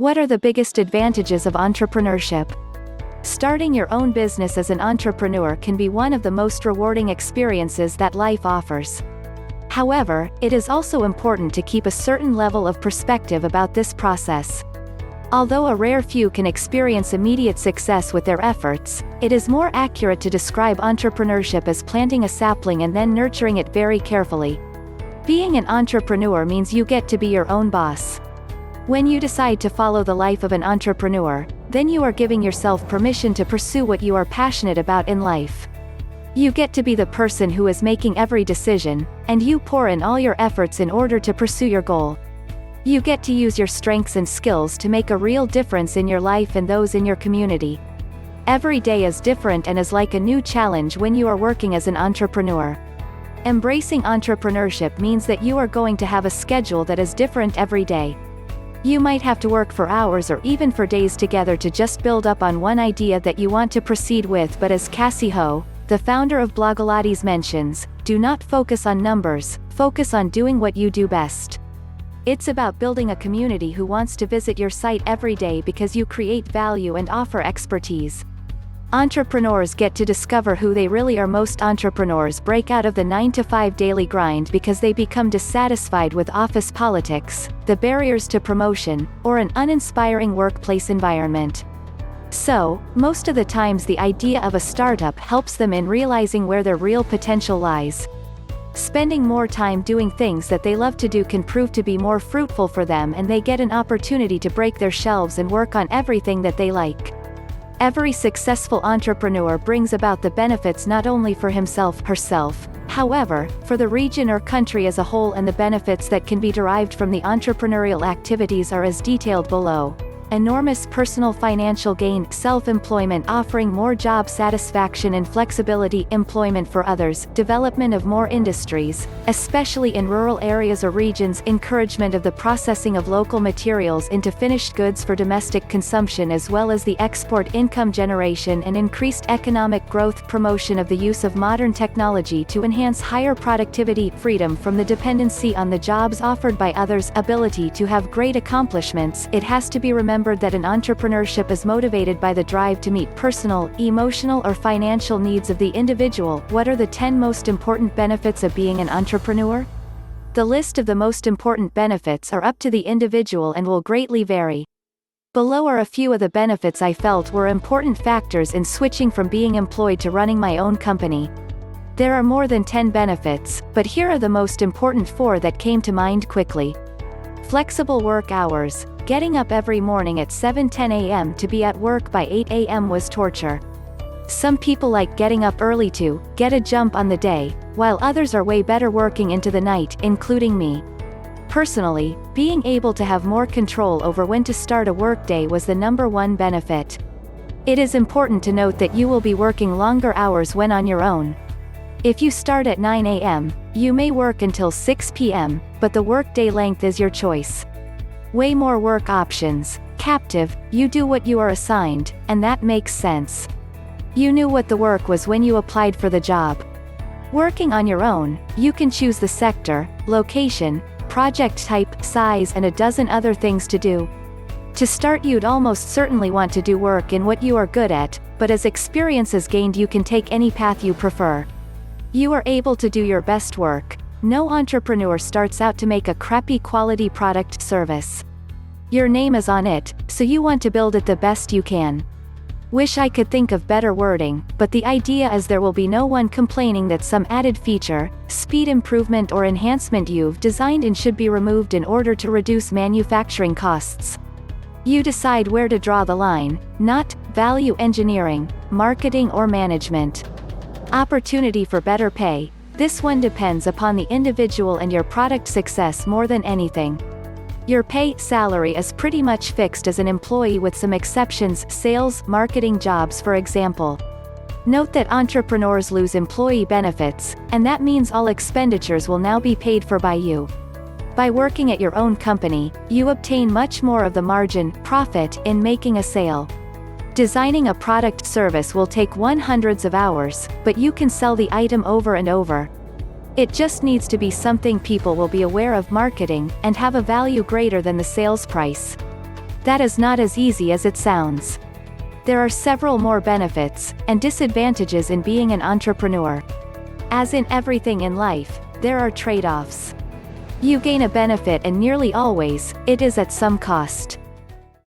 What are the biggest advantages of entrepreneurship? Starting your own business as an entrepreneur can be one of the most rewarding experiences that life offers. However, it is also important to keep a certain level of perspective about this process. Although a rare few can experience immediate success with their efforts, it is more accurate to describe entrepreneurship as planting a sapling and then nurturing it very carefully. Being an entrepreneur means you get to be your own boss. When you decide to follow the life of an entrepreneur, then you are giving yourself permission to pursue what you are passionate about in life. You get to be the person who is making every decision, and you pour in all your efforts in order to pursue your goal. You get to use your strengths and skills to make a real difference in your life and those in your community. Every day is different and is like a new challenge when you are working as an entrepreneur. Embracing entrepreneurship means that you are going to have a schedule that is different every day. You might have to work for hours or even for days together to just build up on one idea that you want to proceed with, but as Cassie Ho, the founder of Blogilates, mentions, do not focus on numbers, focus on doing what you do best. It's about building a community who wants to visit your site every day because you create value and offer expertise. Entrepreneurs get to discover who they really are. Most entrepreneurs break out of the 9-to-5 daily grind because they become dissatisfied with office politics, the barriers to promotion, or an uninspiring workplace environment. So, most of the times the idea of a startup helps them in realizing where their real potential lies. Spending more time doing things that they love to do can prove to be more fruitful for them, and they get an opportunity to break their shelves and work on everything that they like. Every successful entrepreneur brings about the benefits not only for himself/herself, however, for the region or country as a whole, and the benefits that can be derived from the entrepreneurial activities are as detailed below. Enormous personal financial gain, self-employment offering more job satisfaction and flexibility, employment for others, development of more industries, especially in rural areas or regions, encouragement of the processing of local materials into finished goods for domestic consumption, as well as the export, income generation and increased economic growth, promotion of the use of modern technology to enhance higher productivity, freedom from the dependency on the jobs offered by others, ability to have great accomplishments. It has to be remembered that an entrepreneurship is motivated by the drive to meet personal, emotional or financial needs of the individual. What are the 10 most important benefits of being an entrepreneur? The list of the most important benefits are up to the individual and will greatly vary. Below are a few of the benefits I felt were important factors in switching from being employed to running my own company. There are more than 10 benefits, but here are the most important 4 that came to mind quickly. Flexible work hours. Getting up every morning at 7:10 a.m. to be at work by 8 a.m. was torture. Some people like getting up early to get a jump on the day, while others are way better working into the night, including me. Personally, being able to have more control over when to start a workday was the #1 benefit. It is important to note that you will be working longer hours when on your own. If you start at 9 a.m., you may work until 6 p.m., but the workday length is your choice. Way more work options. Captive, you do what you are assigned, and that makes sense. You knew what the work was when you applied for the job. Working on your own, you can choose the sector, location, project type, size and a dozen other things to do. To start, you'd almost certainly want to do work in what you are good at, but as experience is gained you can take any path you prefer. You are able to do your best work. No entrepreneur starts out to make a crappy quality product service. Your name is on it, so you want to build it the best you can. Wish I could think of better wording, but the idea is there will be no one complaining that some added feature, speed improvement or enhancement you've designed and should be removed in order to reduce manufacturing costs. You decide where to draw the line, not value engineering, marketing or management. Opportunity for better pay. This one depends upon the individual and your product success more than anything. Your salary is pretty much fixed as an employee with some exceptions, sales, marketing jobs for example. Note that entrepreneurs lose employee benefits, and that means all expenditures will now be paid for by you. By working at your own company, you obtain much more of the margin, profit, in making a sale. Designing a product service will take hundreds of hours, but you can sell the item over and over. It just needs to be something people will be aware of, marketing, and have a value greater than the sales price. That is not as easy as it sounds. There are several more benefits and disadvantages in being an entrepreneur. As in everything in life, there are trade-offs. You gain a benefit and nearly always, it is at some cost.